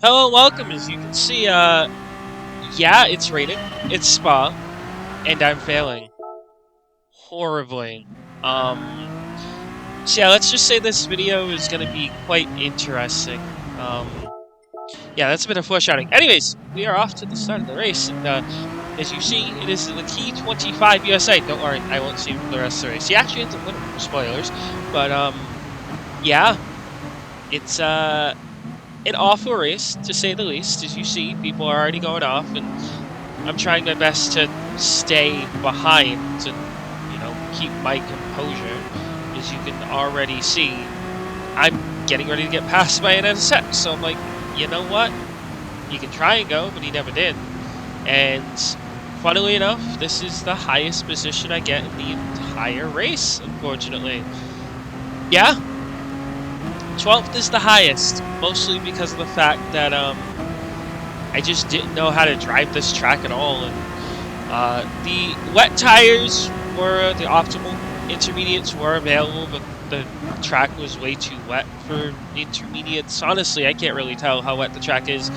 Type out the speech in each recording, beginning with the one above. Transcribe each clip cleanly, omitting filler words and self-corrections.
Hello, welcome. As you can see, yeah, it's raining. It's Spa, and I'm failing horribly. So yeah, let's just say this video is gonna be quite interesting. Yeah, that's a bit of foreshadowing. Anyways, we are off to the start of the race, and as you see, it is the T25 USA. Don't worry, I won't see the rest of the race. He actually ends up winning. Spoilers, but yeah, it's an awful race, to say the least. As you see, people are already going off, and I'm trying my best to stay behind and, keep my composure. As you can already see, I'm getting ready to get passed by an NSX, so I'm like, you know what? He can try and go, but he never did. And funnily enough, this is the highest position I get in the entire race, unfortunately. Yeah, 12th is the highest, mostly because of the fact that I just didn't know how to drive this track at all, and the wet tires were the optimal. Intermediates were available, but the track was way too wet for intermediates. Honestly, I can't really tell how wet the track is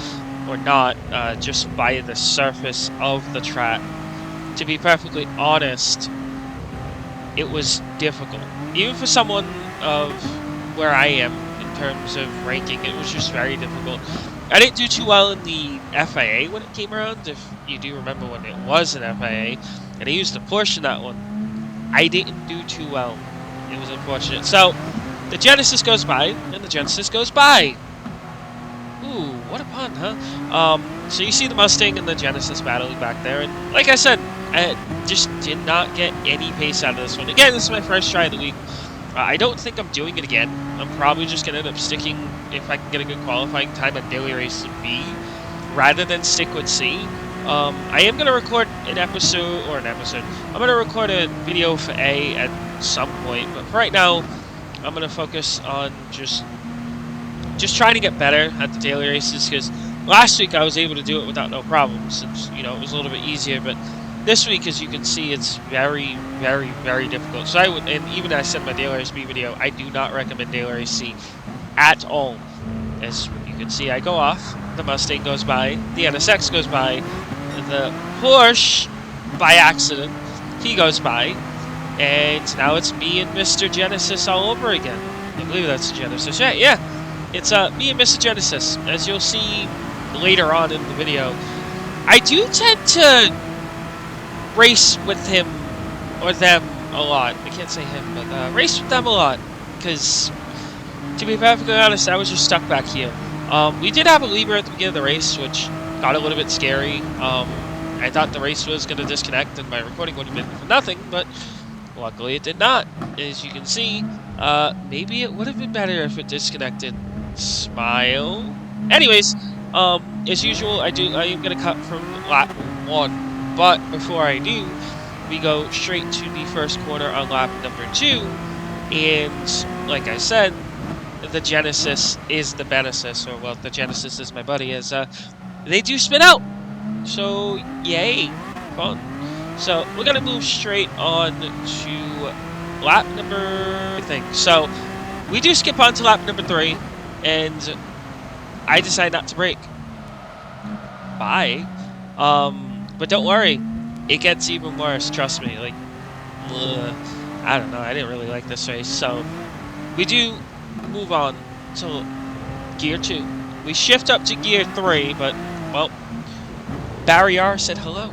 or not, just by the surface of the track. To be perfectly honest, it was difficult. Even for someone of where I am in terms of ranking, it was just very difficult. I didn't do too well in the FIA when it came around, if you do remember when it was an FIA, and I used a Porsche in that one. I didn't do too well. It was unfortunate. So, the Genesis goes by, and the Genesis goes by. Ooh, what a pun, huh? So you see the Mustang and the Genesis battling back there, and like I said, I just did not get any pace out of this one. Again, this is my first try of the week. I don't think I'm doing it again. I'm probably just going to end up sticking, if I can get a good qualifying time on daily race B, rather than stick with C. I am going to record an episode. I'm going to record a video for A at some point, but for right now, I'm going to focus on just trying to get better at the daily races, because last week I was able to do it without no problems, since, it was a little bit easier, but this week, as you can see, it's very, very, very difficult. So and even I said in my daily race B video, I do not recommend daily race C at all. As you can see, I go off, the Mustang goes by, the NSX goes by, the Porsche, by accident, he goes by, and now it's me and Mr. Genesis all over again. I believe that's Genesis. Yeah, it's me and Mr. Genesis. As you'll see later on in the video, I do tend to race with him or them a lot. I can't say him, but race with them a lot, because to be perfectly honest, I was just stuck back here. We did have a lever at the beginning of the race, which got a little bit scary. I thought the race was going to disconnect and my recording would have been for nothing, but luckily it did not. As you can see, maybe it would have been better if it disconnected. Smile. Anyways, as usual, I am going to cut from lap 1. But before I do, we go straight to the first corner on lap number 2, and like I said, the Genesis is the Benesis, or well, the Genesis is my buddy, as they do spin out. So yay, fun. So we're gonna move straight on to lap number So we do skip on to lap number 3, and I decide not to brake. Bye. But don't worry, it gets even worse, trust me. Like, I don't know, I didn't really like this race. So, we do move on to Gear 2. We shift up to Gear 3, but, well, Barrier said hello.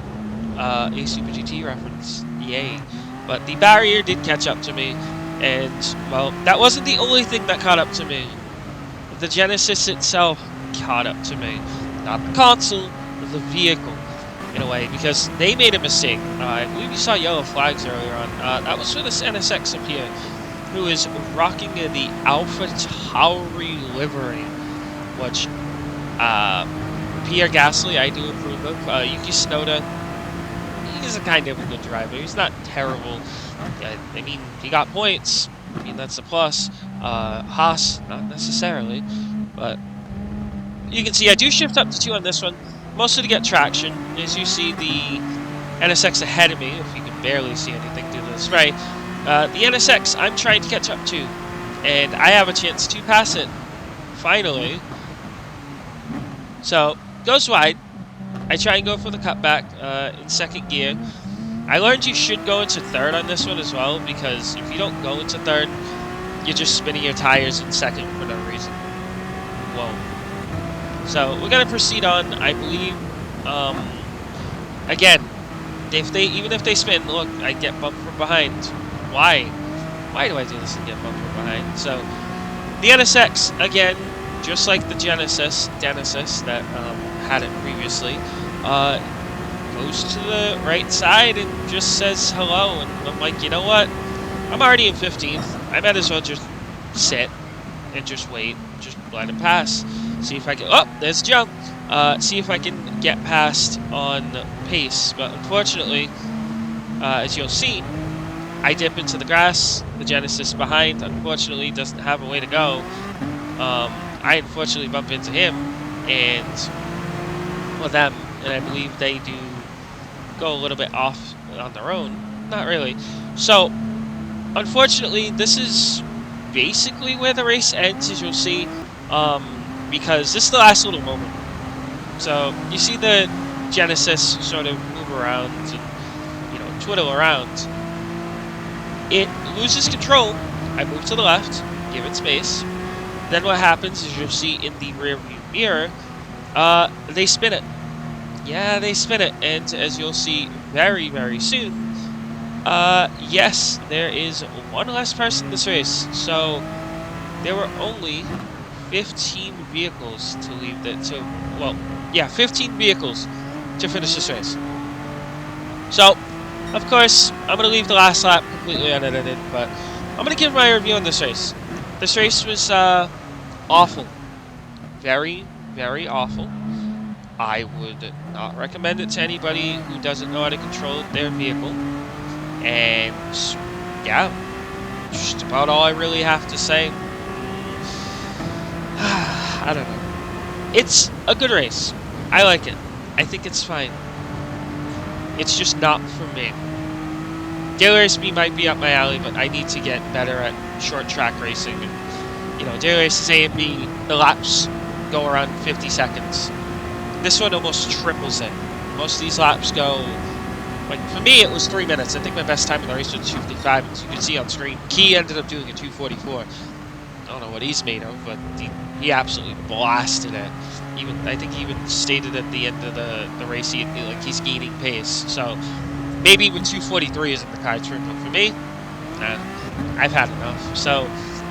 A Super GT reference, yay. But the barrier did catch up to me, and, well, that wasn't the only thing that caught up to me. The Genesis itself caught up to me. Not the console, but the vehicle. In a way, because they made a mistake. I believe you saw yellow flags earlier on. That was for this NSX up here, who is rocking the Alpha Tauri livery, which Pierre Gasly I do approve of. Yuki Tsunoda, he's a kind of a good driver. He's not terrible. I mean, he got points. I mean, that's a plus. Haas, not necessarily, but you can see I do shift up to 2 on this one. Mostly to get traction. As you see the NSX ahead of me, if you can barely see anything to this right, the NSX I'm trying to catch up to, and I have a chance to pass it, finally. So, goes wide. I try and go for the cutback in second gear. I learned you should go into third on this one as well, because if you don't go into third, you're just spinning your tires in second for no reason. Whoa. So, we're going to proceed on, I believe, again, even if they spin, look, I get bumped from behind. Why? Why do I do this and get bumped from behind? So, the NSX, again, just like the Genesis that had it previously, goes to the right side and just says hello. And I'm like, you know what? I'm already in 15th. I might as well just sit and just wait. Just let him pass. See if I can... Oh, there's a jump. See if I can get past on pace. But unfortunately, as you'll see, I dip into the grass. The Genesis behind, unfortunately, doesn't have a way to go. I unfortunately bump into him and them, and I believe they do go a little bit off on their own. Not really. So, unfortunately, this is basically where the race ends, as you'll see, because this is the last little moment. So, you see the Genesis sort of move around and, twiddle around. It loses control. I move to the left, give it space. Then what happens is you'll see in the rear view mirror, they spin it. Yeah, they spin it. And as you'll see very, very soon, yes, there is one less person in this race. So there were only 15 vehicles to leave 15 vehicles to finish this race. So, of course, I'm going to leave the last lap completely unedited, but I'm going to give my review on this race. This race was awful. Very, very awful. I would not recommend it to anybody who doesn't know how to control their vehicle. And, yeah, just about all I really have to say. I don't know. It's a good race. I like it. I think it's fine. It's just not for me. Daily Race B might be up my alley, but I need to get better at short track racing. And, Daily Races A and B, the laps go around 50 seconds. This one almost triples it. Most of these laps go, for me it was 3 minutes. I think my best time in the race was 2:55, as you can see on screen. Key ended up doing a 2:44. I don't know what he's made of, but he absolutely blasted it. I think he even stated at the end of the race he's gaining pace. So maybe even 2:43 isn't the cards for him, but for me, I've had enough. So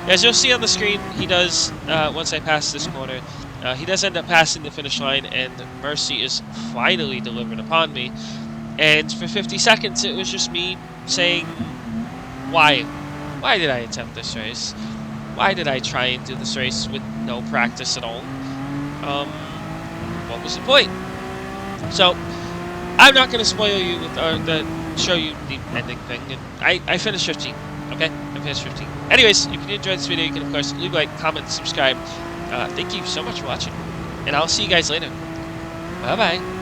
as you'll see on the screen, he does once I pass this corner, he does end up passing the finish line, and mercy is finally delivered upon me. And for 50 seconds, it was just me saying, why? Why did I attempt this race? Why did I try and do this race with no practice at all? What was the point? So, I'm not going to spoil you with show you the ending thing. And I finished 15. Okay, I finished 15. Anyways, if you enjoyed this video, you can of course leave a like, comment, subscribe. Thank you so much for watching, and I'll see you guys later. Bye bye.